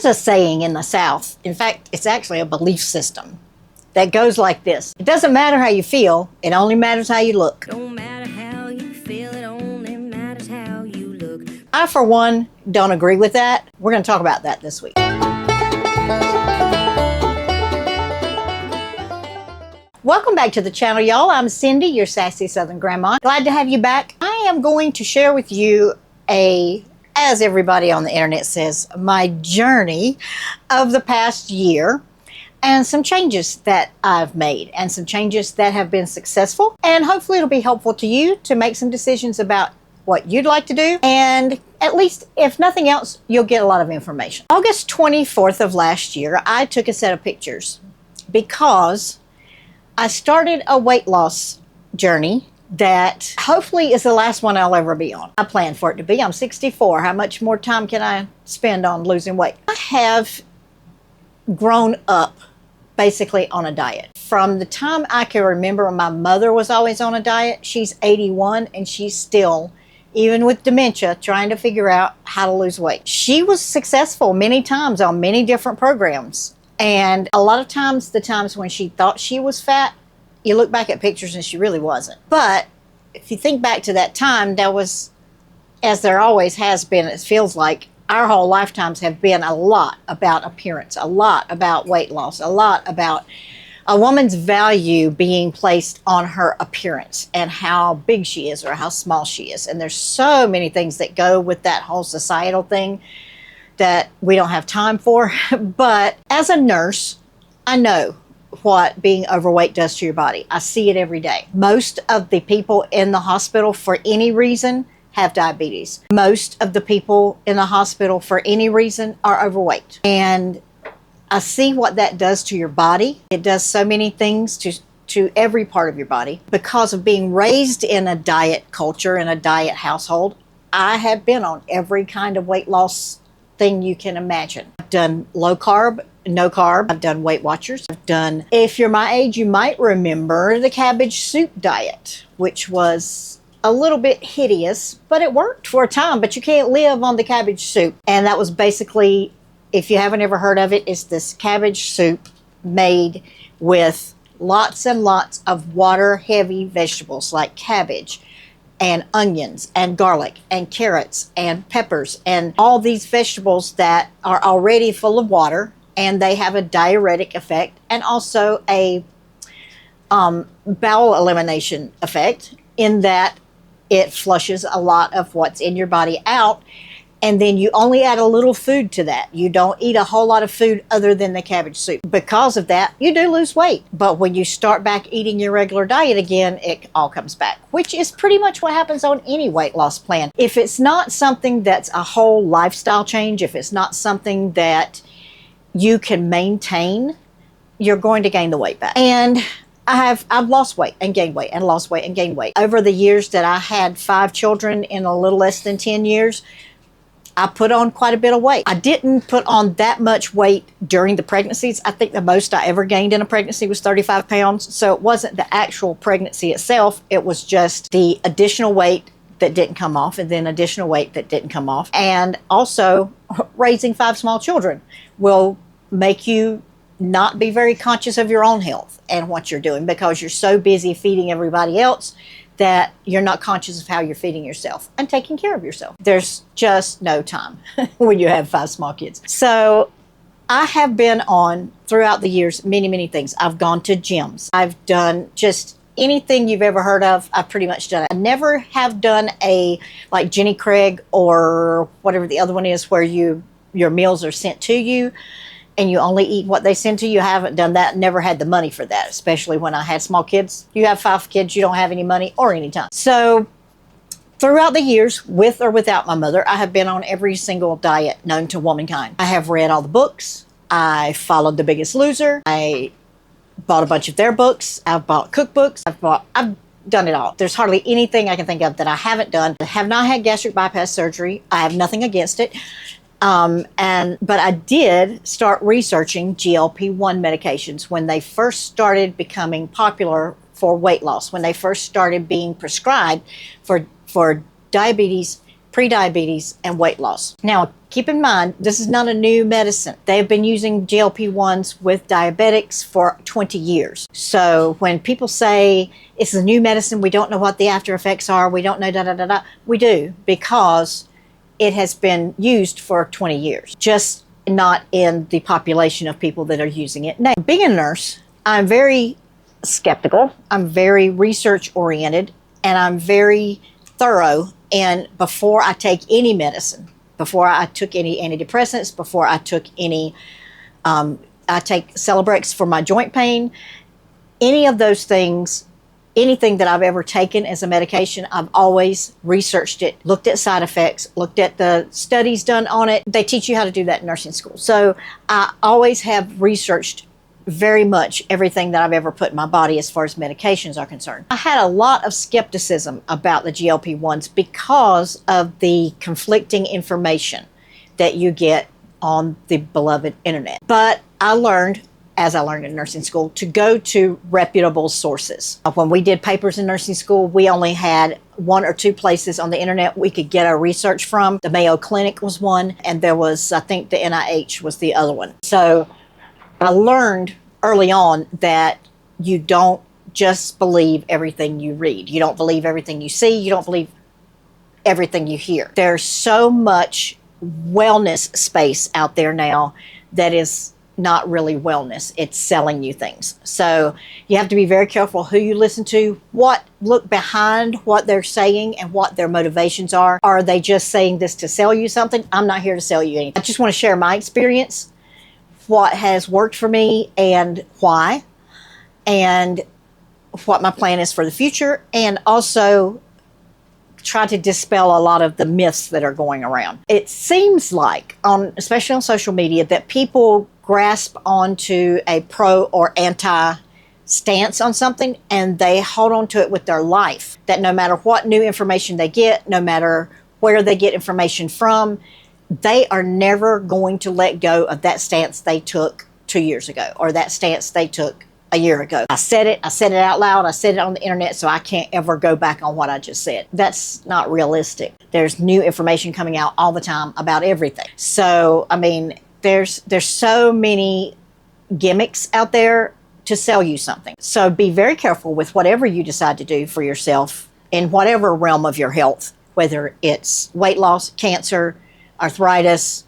There's a saying in the South, in fact, it's actually a belief system, that goes like this. It doesn't matter how you feel, it only matters how you look. Don't matter how you feel, it only matters how you look. I, for one, don't agree with that. We're going to talk about that this week. Welcome back to the channel, y'all. I'm Cindy, your sassy Southern grandma. Glad to have you back. I am going to share with you as everybody on the internet says, my journey of the past year and some changes that I've made and some changes that have been successful. And hopefully it'll be helpful to you to make some decisions about what you'd like to do. And at least, if nothing else, you'll get a lot of information. August 24th of last year, I took a set of pictures because I started a weight loss journey that hopefully is the last one I'll ever be on. I plan for it to be. I'm 64. How much more time can I spend on losing weight? I have grown up basically on a diet. From the time I can remember, my mother was always on a diet. She's 81 and she's still, even with dementia, trying to figure out how to lose weight. She was successful many times on many different programs. And a lot of times, the times when she thought she was fat, you look back at pictures and she really wasn't. But if you think back to that time, there was, as there always has been, it feels like our whole lifetimes have been a lot about appearance, a lot about weight loss, a lot about a woman's value being placed on her appearance and how big she is or how small she is. And there's so many things that go with that whole societal thing that we don't have time for. But as a nurse, I know what being overweight does to your body. I see it every day. Most of the people in the hospital for any reason have diabetes. Most of the people in the hospital for any reason are overweight. And I see what that does to your body. It does so many things to every part of your body. Because of being raised in a diet culture, in a diet household, I have been on every kind of weight loss thing you can imagine. I've done low carb, no carb. I've done Weight Watchers. I've done, if you're my age, you might remember the cabbage soup diet, which was a little bit hideous, but it worked for a time. But you can't live on the cabbage soup. And that was basically, if you haven't ever heard of it, it's this cabbage soup made with lots and lots of water-heavy vegetables like cabbage and onions and garlic and carrots and peppers and all these vegetables that are already full of water, and they have a diuretic effect and also a bowel elimination effect in that it flushes a lot of what's in your body out. And then you only add a little food to that. You don't eat a whole lot of food other than the cabbage soup. Because of that, you do lose weight. But when you start back eating your regular diet again, it all comes back, which is pretty much what happens on any weight loss plan. If it's not something that's a whole lifestyle change, if it's not something that you can maintain, you're going to gain the weight back. And I've lost weight and gained weight and lost weight and gained weight. Over the years that I had 5 children in a little less than 10 years, I put on quite a bit of weight. I didn't put on that much weight during the pregnancies. I think the most I ever gained in a pregnancy was 35 pounds. So it wasn't the actual pregnancy itself. It was just the additional weight that didn't come off and then additional weight that didn't come off. And also, raising 5 small children will make you not be very conscious of your own health and what you're doing because you're so busy feeding everybody else that you're not conscious of how you're feeding yourself and taking care of yourself. There's just no time when you have 5 small kids. So I have been on, throughout the years, many, many things. I've gone to gyms. I've done just anything you've ever heard of, I've pretty much done it. I never have done like Jenny Craig or whatever the other one is where your meals are sent to you and you only eat what they send to you. I haven't done that, never had the money for that, especially when I had small kids. You have 5 kids, you don't have any money or any time. So throughout the years, with or without my mother, I have been on every single diet known to womankind. I have read all the books. I followed The Biggest Loser. I bought a bunch of their books. I've bought cookbooks. I've done it all. There's hardly anything I can think of that I haven't done. I have not had gastric bypass surgery. I have nothing against it. But I did start researching GLP-1 medications when they first started becoming popular for weight loss, when they first started being prescribed for diabetes, pre-diabetes, and weight loss. Now, keep in mind, this is not a new medicine. They've been using GLP-1s with diabetics for 20 years. So when people say it's a new medicine, we don't know what the after effects are, we don't know da-da-da-da, we do, because it has been used for 20 years, just not in the population of people that are using it now. Being a nurse, I'm very skeptical, I'm very research-oriented, and I'm very thorough. And before I take any medicine, before I took any antidepressants, before I took any, I take Celebrex for my joint pain, any of those things, anything that I've ever taken as a medication, I've always researched it, looked at side effects, looked at the studies done on it. They teach you how to do that in nursing school. So I always have researched very much everything that I've ever put in my body as far as medications are concerned. I had a lot of skepticism about the GLP-1s because of the conflicting information that you get on the beloved internet. But I learned, as I learned in nursing school, to go to reputable sources. When we did papers in nursing school, we only had 1 or 2 places on the internet we could get our research from. The Mayo Clinic was one, and there was, I think the NIH was the other one. So I learned early on that you don't just believe everything you read. You don't believe everything you see. You don't believe everything you hear. There's so much wellness space out there now that is not really wellness. It's selling you things. So you have to be very careful who you listen to, look behind what they're saying and what their motivations are. Are they just saying this to sell you something? I'm not here to sell you anything. I just want to share my experience, what has worked for me and why, and what my plan is for the future, and also try to dispel a lot of the myths that are going around. It seems like, especially on social media, that people grasp onto a pro or anti stance on something and they hold on to it with their life. That no matter what new information they get, no matter where they get information from, they are never going to let go of that stance they took 2 years ago or that stance they took a year ago. I said it out loud, I said it on the internet, so I can't ever go back on what I just said. That's not realistic. There's new information coming out all the time about everything. So, I mean, there's so many gimmicks out there to sell you something. So be very careful with whatever you decide to do for yourself in whatever realm of your health, whether it's weight loss, cancer, arthritis,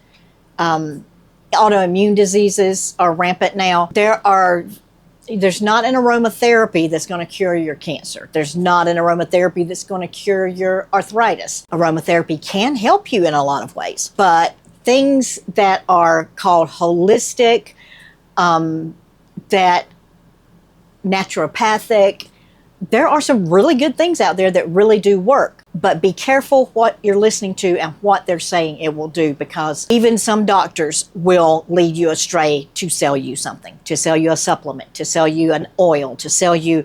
autoimmune diseases are rampant now. There's not an aromatherapy that's going to cure your cancer. There's not an aromatherapy that's going to cure your arthritis. Aromatherapy can help you in a lot of ways, but things that are called holistic, that naturopathic, there are some really good things out there that really do work. But be careful what you're listening to and what they're saying it will do, because even some doctors will lead you astray to sell you something, to sell you a supplement, to sell you an oil, to sell you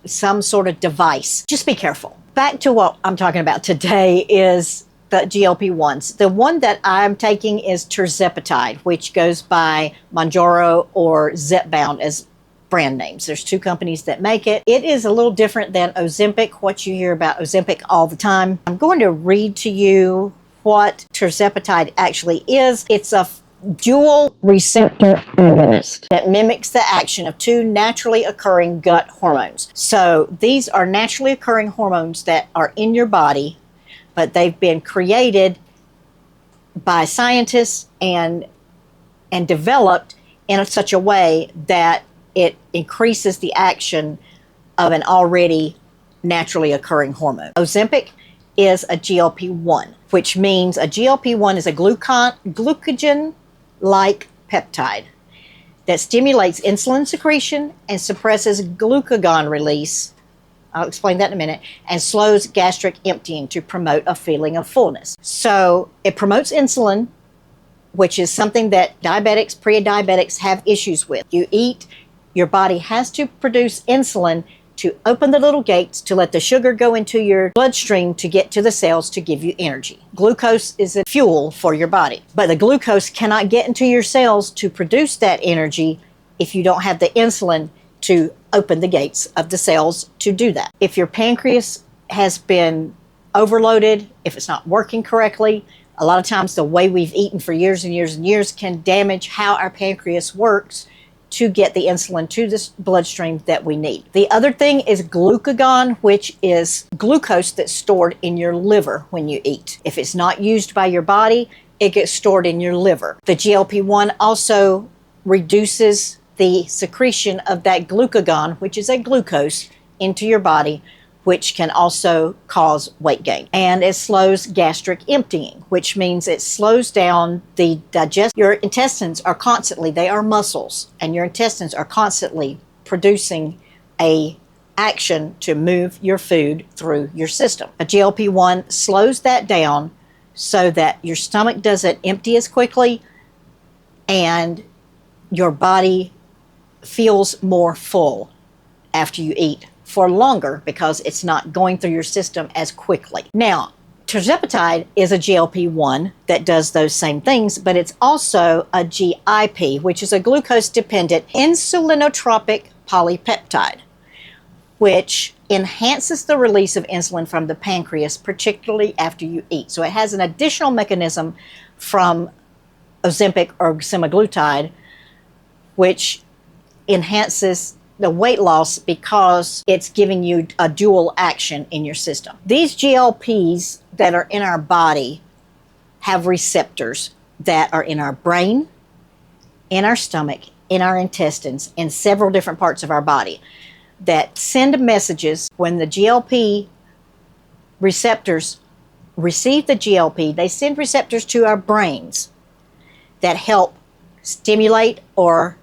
some sort of device. Just be careful. Back to what I'm talking about today is the GLP-1s. The one that I'm taking is Tirzepatide, which goes by Mounjaro or Zepbound as brand names. There's 2 companies that make it. It is a little different than Ozempic, what you hear about Ozempic all the time. I'm going to read to you what Tirzepatide actually is. It's a dual receptor agonist that mimics the action of 2 naturally occurring gut hormones. So these are naturally occurring hormones that are in your body, but they've been created by scientists and developed in such a way that it increases the action of an already naturally occurring hormone. Ozempic is a GLP-1, which means a GLP-1 is a glucagon-like peptide that stimulates insulin secretion and suppresses glucagon release, I'll explain that in a minute, and slows gastric emptying to promote a feeling of fullness. So it promotes insulin, which is something that diabetics, pre-diabetics have issues with. You eat, your body has to produce insulin to open the little gates to let the sugar go into your bloodstream to get to the cells to give you energy. Glucose is a fuel for your body, but the glucose cannot get into your cells to produce that energy if you don't have the insulin to open the gates of the cells to do that. If your pancreas has been overloaded, if it's not working correctly, A lot of times the way we've eaten for years and years and years can damage how our pancreas works to get the insulin to the bloodstream that we need. The other thing is glucagon, which is glucose that's stored in your liver when you eat. If it's not used by your body, it gets stored in your liver. The GLP-1 also reduces the secretion of that glucagon, which is a glucose, into your body, which can also cause weight gain. And it slows gastric emptying, which means it slows down the digestion. Your intestines are constantly, they are muscles, and your intestines are constantly producing a action to move your food through your system. A GLP-1 slows that down so that your stomach doesn't empty as quickly and your body feels more full after you eat for longer because it's not going through your system as quickly. Now, Tirzepatide is a GLP-1 that does those same things, but it's also a GIP, which is a glucose-dependent insulinotropic polypeptide, which enhances the release of insulin from the pancreas, particularly after you eat. So it has an additional mechanism from Ozempic or semaglutide, which enhances the weight loss because it's giving you a dual action in your system. These GLPs that are in our body have receptors that are in our brain, in our stomach, in our intestines, in several different parts of our body that send messages. When the GLP receptors receive the GLP, they send receptors to our brains that help stimulate or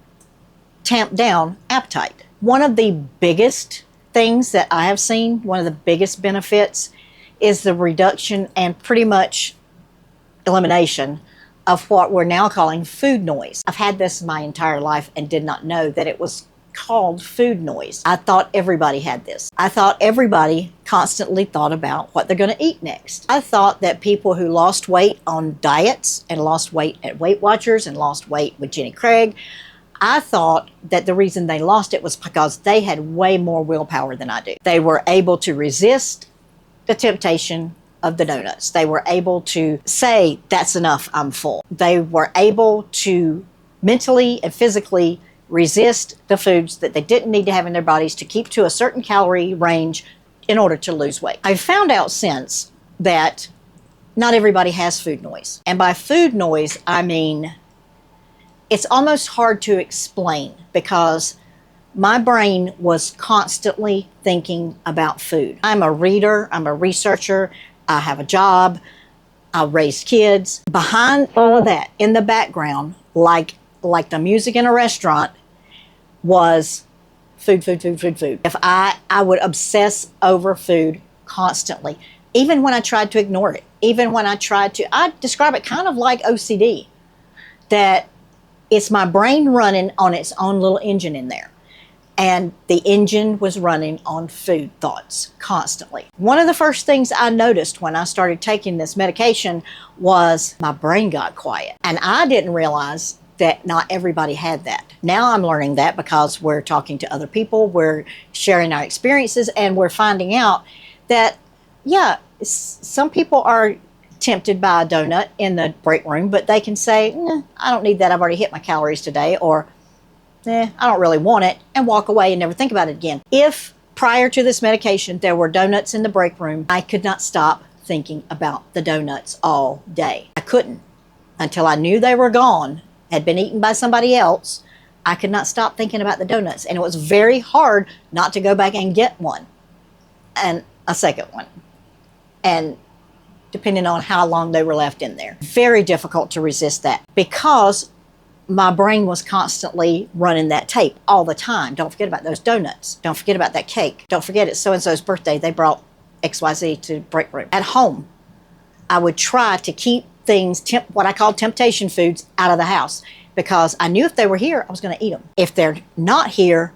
tamp down appetite. One of the biggest things that I have seen, one of the biggest benefits, is the reduction and pretty much elimination of what we're now calling food noise. I've had this my entire life and did not know that it was called food noise. I thought everybody had this. I thought everybody constantly thought about what they're going to eat next. I thought that people who lost weight on diets and lost weight at Weight Watchers and lost weight with Jenny Craig, I thought that the reason they lost it was because they had way more willpower than I do. They were able to resist the temptation of the donuts. They were able to say, that's enough, I'm full. They were able to mentally and physically resist the foods that they didn't need to have in their bodies to keep to a certain calorie range in order to lose weight. I've found out since that not everybody has food noise. And by food noise, I mean it's almost hard to explain because my brain was constantly thinking about food. I'm a reader, I'm a researcher, I have a job, I raise kids. Behind all of that, in the background, like the music in a restaurant, was food. If I would obsess over food constantly, even when I tried to ignore it, I describe it kind of like OCD, that it's my brain running on its own little engine in there. And the engine was running on food thoughts constantly. One of the first things I noticed when I started taking this medication was my brain got quiet. And I didn't realize that not everybody had that. Now I'm learning that because we're talking to other people, we're sharing our experiences, and we're finding out that, yeah, some people are tempted by a donut in the break room, but they can say, I don't need that, I've already hit my calories today, or I don't really want it, and walk away and never think about it again. If prior to this medication there were donuts in the break room, I could not stop thinking about the donuts all day. I couldn't until I knew they were gone, had been eaten by somebody else. I could not stop thinking about the donuts, and it was very hard not to go back and get one and a second one, and depending on how long they were left in there. Very difficult to resist that because my brain was constantly running that tape all the time. Don't forget about those donuts. Don't forget about that cake. Don't forget it's so-and-so's birthday. They brought XYZ to break room. At home, I would try to keep things, what I call temptation foods, out of the house because I knew if they were here, I was going to eat them. If they're not here,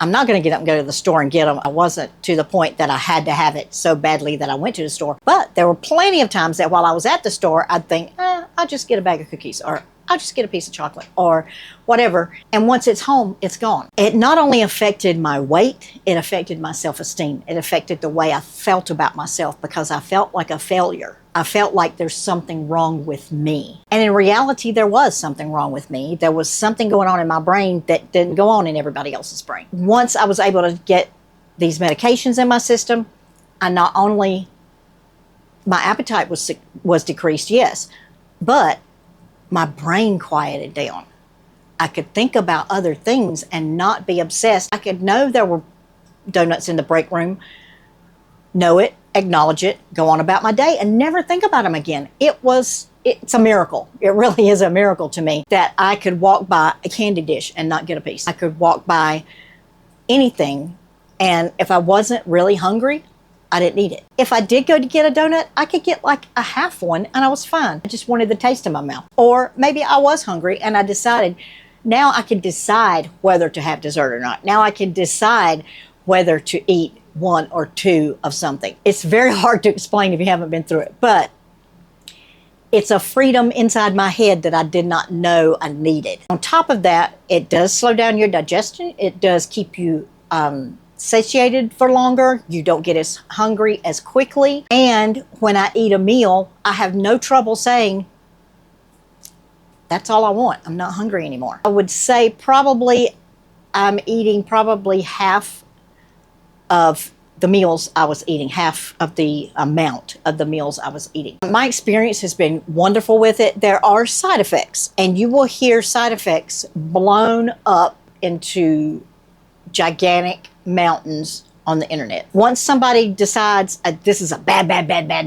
I'm not going to get up and go to the store and get them. I wasn't to the point that I had to have it so badly that I went to the store. But there were plenty of times that while I was at the store, I'd think, I'll just get a bag of cookies, or I'll just get a piece of chocolate or whatever. And once it's home, it's gone. It not only affected my weight, it affected my self-esteem. It affected the way I felt about myself because I felt like a failure. I felt like there's something wrong with me. And in reality, there was something wrong with me. There was something going on in my brain that didn't go on in everybody else's brain. Once I was able to get these medications in my system, I not only, my appetite was decreased, yes, but my brain quieted down. I could think about other things and not be obsessed. I could know there were donuts in the break room, know it, acknowledge it, go on about my day, and never think about them again. It's a miracle. It really is a miracle to me that I could walk by a candy dish and not get a piece. I could walk by anything, and if I wasn't really hungry, I didn't eat it. If I did go to get a donut, I could get like a half one and I was fine. I just wanted the taste in my mouth. Or maybe I was hungry and I decided, now I can decide whether to have dessert or not. Now I can decide whether to eat one or two of something. It's very hard to explain if you haven't been through it, but it's a freedom inside my head that I did not know I needed. On top of that, it does slow down your digestion. It does keep you satiated for longer. You don't get as hungry as quickly. And when I eat a meal, I have no trouble saying, that's all I want. I'm not hungry anymore. I would say probably I'm eating probably half of the meals I was eating, half of the amount of the meals I was eating. My experience has been wonderful with it. There are side effects, and you will hear side effects blown up into gigantic mountains on the internet. Once somebody decides this is a bad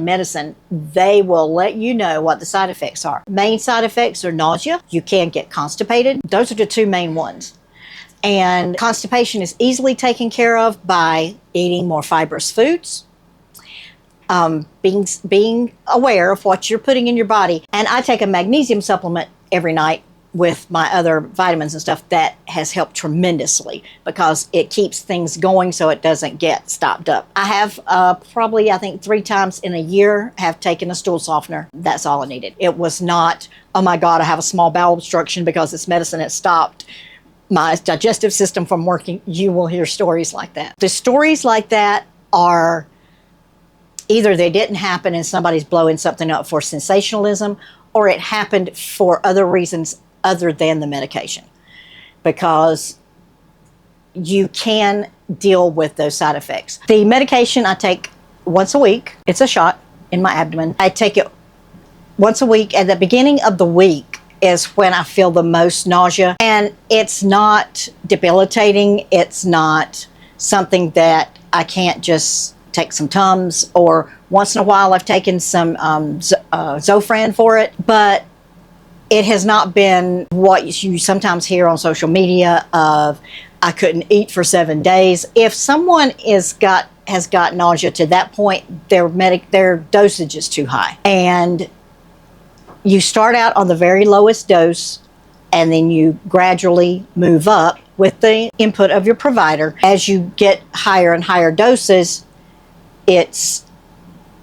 medicine, they will let you know what the side effects are. Main side effects are nausea. You can get constipated. Those are the two main ones. And constipation is easily taken care of by eating more fibrous foods, being aware of what you're putting in your body. And I take a magnesium supplement every night with my other vitamins and stuff. That has helped tremendously because it keeps things going so it doesn't get stopped up. I have probably, I think 3 times in a year, have taken a stool softener. That's all I needed. It was not, oh my God, I have a small bowel obstruction because this medicine has stopped my digestive system from working. You will hear stories like that. The stories like that are either they didn't happen and somebody's blowing something up for sensationalism, or it happened for other reasons other than the medication, because you can deal with those side effects. The medication I take once a week. It's a shot in my abdomen. I take it once a week. At the beginning of the week is when I feel the most nausea, and it's not debilitating. It's not something that I can't just take some Tums, or once in a while I've taken some Zofran for it, but it has not been what you sometimes hear on social media of I couldn't eat for 7 days. If someone has got nausea to that point, their dosage is too high. And you start out on the very lowest dose, and then you gradually move up with the input of your provider. As you get higher and higher doses,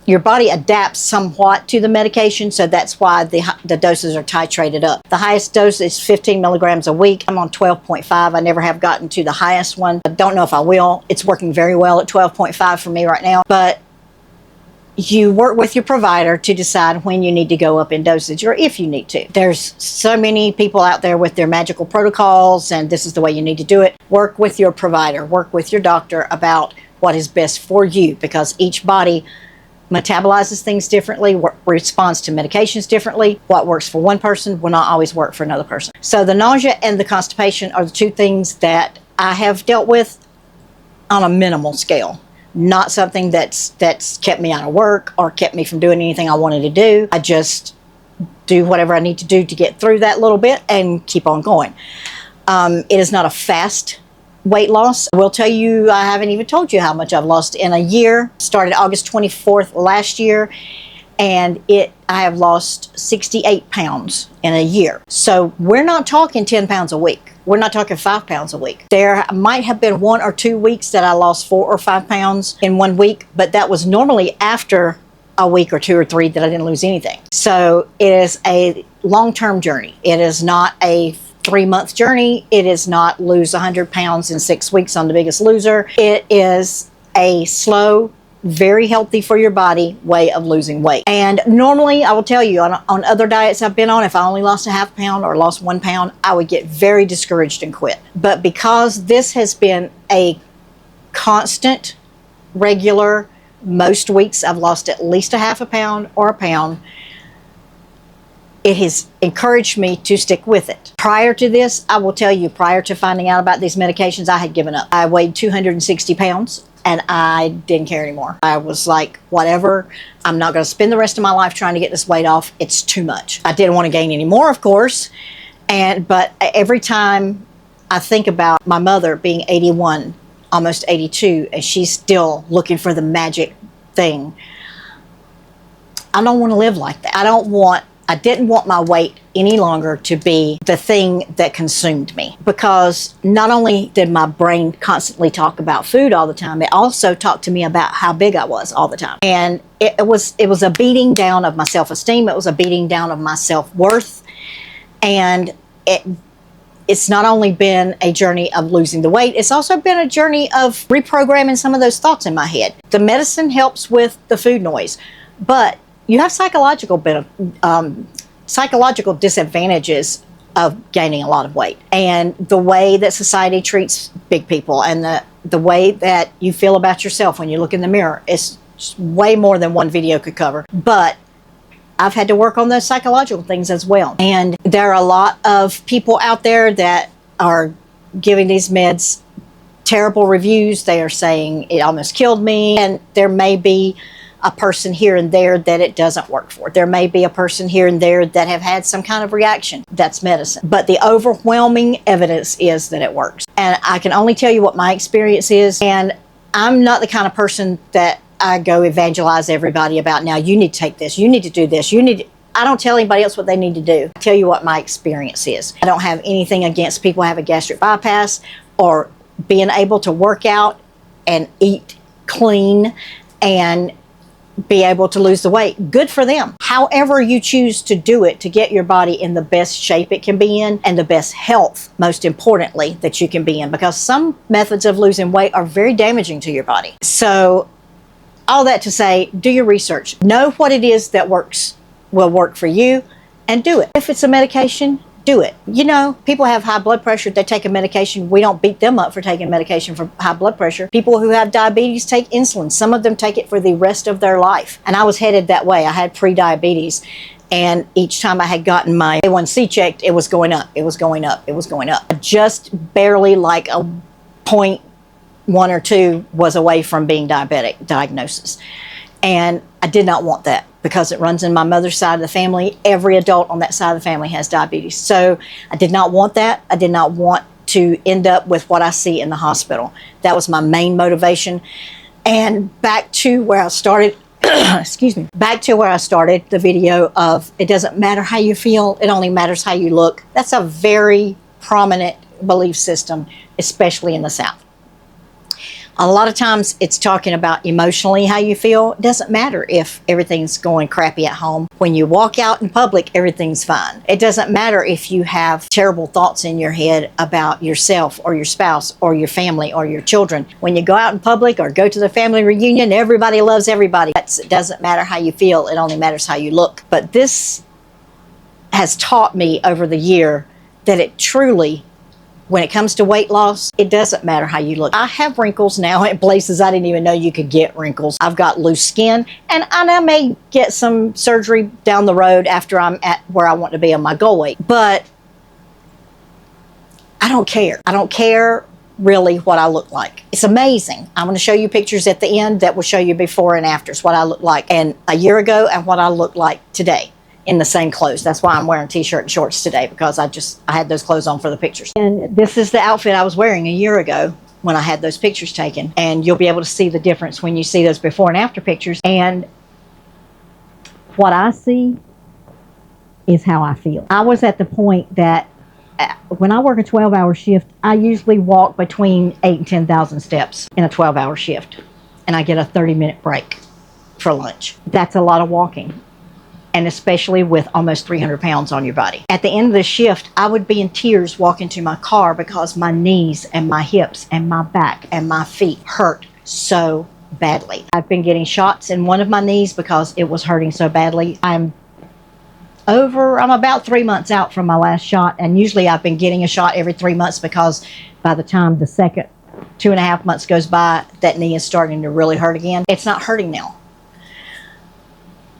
your body adapts somewhat to the medication, so that's why the doses are titrated up. The highest dose is 15 milligrams a week. I'm on 12.5. I never have gotten to the highest one. I don't know if I will. It's working very well at 12.5 for me right now. But you work with your provider to decide when you need to go up in dosage, or if you need to. There's so many people out there with their magical protocols, and this is the way you need to do it. Work with your provider. Work with your doctor about what is best for you, because each body metabolizes things differently, responds to medications differently. What works for one person will not always work for another person. So the nausea and the constipation are the two things that I have dealt with on a minimal scale. Not something that's kept me out of work or kept me from doing anything I wanted to do. I just do whatever I need to do to get through that little bit and keep on going. It is not a fast weight loss. I will tell you, I haven't even told you how much I've lost in a year. Started August 24th last year, and I have lost 68 pounds in a year. So we're not talking 10 pounds a week. We're not talking 5 pounds a week. There might have been 1 or 2 weeks that I lost 4 or 5 pounds in 1 week, but that was normally after a week or 2 or 3 that I didn't lose anything. So it is a long-term journey. It is not a 3-month journey. It is not lose 100 pounds in 6 weeks on The Biggest Loser. It is a slow, very healthy for your body way of losing weight. And normally, I will tell you, on other diets I've been on, if I only lost a half pound or lost 1 pound, I would get very discouraged and quit. But because this has been a constant, regular, most weeks I've lost at least a half a pound or a pound, it has encouraged me to stick with it. Prior to this, I will tell you, prior to finding out about these medications, I had given up. I weighed 260 pounds and I didn't care anymore. I was like, whatever, I'm not gonna spend the rest of my life trying to get this weight off. It's too much. I didn't want to gain any more, of course. But every time I think about my mother being 81, almost 82, and she's still looking for the magic thing, I don't want to live like that. I didn't want my weight any longer to be the thing that consumed me, because not only did my brain constantly talk about food all the time, it also talked to me about how big I was all the time. And it was a beating down of my self-esteem. It was a beating down of my self-worth. And it's not only been a journey of losing the weight, it's also been a journey of reprogramming some of those thoughts in my head. The medicine helps with the food noise, but you have psychological disadvantages of gaining a lot of weight. And the way that society treats big people and the way that you feel about yourself when you look in the mirror is way more than one video could cover. But I've had to work on those psychological things as well. And there are a lot of people out there that are giving these meds terrible reviews. They are saying it almost killed me. And there may be a person here and there that it doesn't work for. There may be a person here and there that have had some kind of reaction. That's medicine. But the overwhelming evidence is that it works. And I can only tell you what my experience is. And I'm not the kind of person that I go evangelize everybody about, now you need to take this, you need to do this, I don't tell anybody else what they need to do. I tell you what my experience is. I don't have anything against people who have a gastric bypass or being able to work out and eat clean and be able to lose the weight. Good for them. However you choose to do it to get your body in the best shape it can be in and the best health, most importantly, that you can be in, because some methods of losing weight are very damaging to your body. So all that to say, do your research. Know what it is that will work for you, and do it. If it's a medication, do it. You know, people have high blood pressure, they take a medication. We don't beat them up for taking medication for high blood pressure. People who have diabetes take insulin. Some of them take it for the rest of their life. And I was headed that way. I had pre-diabetes. And each time I had gotten my A1C checked, it was going up, it was going up, it was going up. Just barely, like a 0.1 or 2 was away from being diabetic diagnosis. And I did not want that, because it runs in my mother's side of the family. Every adult on that side of the family has diabetes. So I did not want that. I did not want to end up with what I see in the hospital. That was my main motivation. And back to where I started, excuse me, back to where I started the video of, it doesn't matter how you feel, it only matters how you look. That's a very prominent belief system, especially in the South. A lot of times it's talking about emotionally how you feel. It doesn't matter if everything's going crappy at home. When you walk out in public, everything's fine. It doesn't matter if you have terrible thoughts in your head about yourself or your spouse or your family or your children. When you go out in public or go to the family reunion, everybody loves everybody. It doesn't matter how you feel. It only matters how you look. But this has taught me over the year that it truly, when it comes to weight loss, it doesn't matter how you look. I have wrinkles now in places I didn't even know you could get wrinkles. I've got loose skin, and I may get some surgery down the road after I'm at where I want to be on my goal weight. But I don't care. I don't care really what I look like. It's amazing. I'm going to show you pictures at the end that will show you before and afters, what I look like and a year ago and what I look like today in the same clothes. That's why I'm wearing t-shirt and shorts today, because I had those clothes on for the pictures. And this is the outfit I was wearing a year ago when I had those pictures taken. And you'll be able to see the difference when you see those before and after pictures. And what I see is how I feel. I was at the point that when I work a 12-hour shift, I usually walk between 8,000 and 10,000 steps in a 12-hour shift. And I get a 30-minute break for lunch. That's a lot of walking. and especially with almost 300 pounds on your body. At the end of the shift, I would be in tears walking to my car because my knees and my hips and my back and my feet hurt so badly. I've been getting shots in one of my knees because it was hurting so badly. I'm about 3 months out from my last shot, and usually I've been getting a shot every 3 months because by the time the second 2.5 months goes by, that knee is starting to really hurt again. It's not hurting now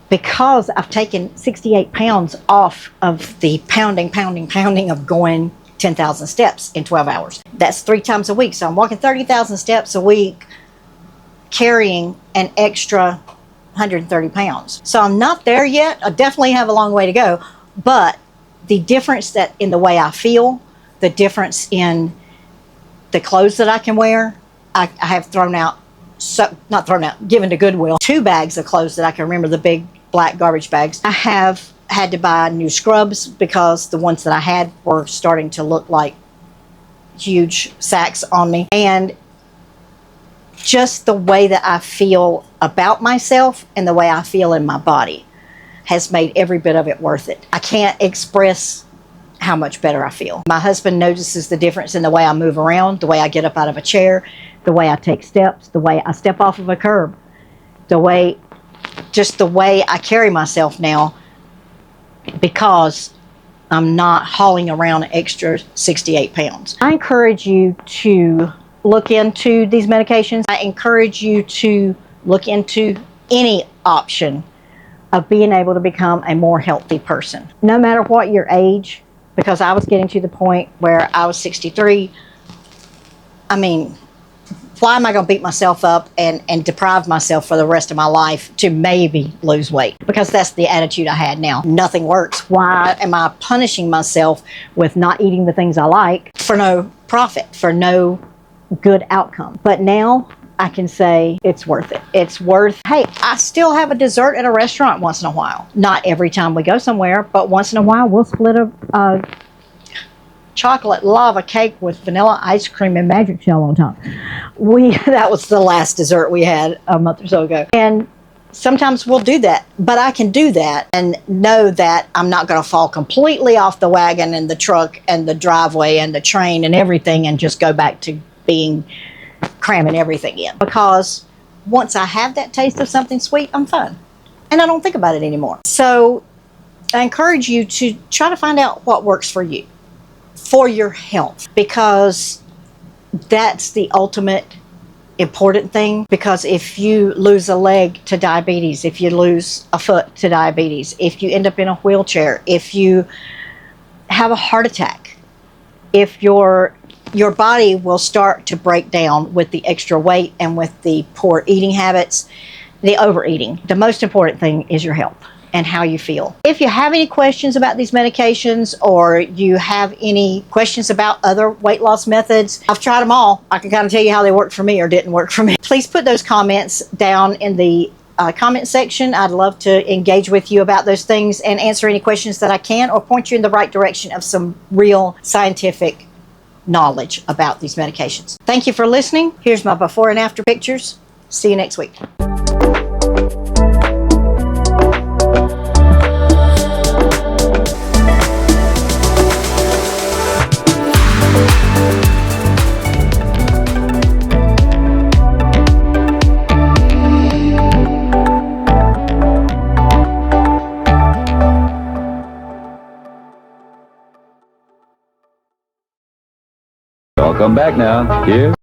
because I've taken 68 pounds off of the pounding of going 10,000 steps in 12 hours. That's 3 times a week. So I'm walking 30,000 steps a week, carrying an extra 130 pounds. So I'm not there yet. I definitely have a long way to go, but the difference that in the way I feel, the difference in the clothes that I can wear, I have thrown out, not thrown out, given to Goodwill, 2 bags of clothes that I can remember, the big black garbage bags. I have had to buy new scrubs because the ones that I had were starting to look like huge sacks on me. And just the way that I feel about myself and the way I feel in my body has made every bit of it worth it. I can't express how much better I feel. My husband notices the difference in the way I move around, the way I get up out of a chair, the way I take steps, the way I step off of a curb, just the way I carry myself now, because I'm not hauling around an extra 68 pounds. I encourage you to look into these medications. I encourage you to look into any option of being able to become a more healthy person, no matter what your age, because I was getting to the point where I was 63. I mean, why am I going to beat myself up and deprive myself for the rest of my life to maybe lose weight? Because that's the attitude I had now. Nothing works. Why am I punishing myself with not eating the things I like for no profit, for no good outcome? But now I can say it's worth it. It's worth, hey, I still have a dessert at a restaurant once in a while. Not every time we go somewhere, but once in a while we'll split a chocolate lava cake with vanilla ice cream and magic shell on top. That was the last dessert we had a month or so ago. And sometimes we'll do that, but I can do that and know that I'm not going to fall completely off the wagon and the truck and the driveway and the train and everything and just go back to cramming everything in. Because once I have that taste of something sweet, I'm fine. And I don't think about it anymore. So I encourage you to try to find out what works for you, for your health, because that's the ultimate important thing. Because if you lose a leg to diabetes, if you lose a foot to diabetes, if you end up in a wheelchair, if you have a heart attack, if your body will start to break down with the extra weight and with the poor eating habits, the overeating. The most important thing is your health and how you feel. If you have any questions about these medications, or you have any questions about other weight loss methods, I've tried them all. I can kind of tell you how they worked for me or didn't work for me. Please put those comments down in the comment section. I'd love to engage with you about those things and answer any questions that I can, or point you in the right direction of some real scientific knowledge about these medications. Thank you for listening. Here's my before and after pictures. See you next week. Welcome back now. Here.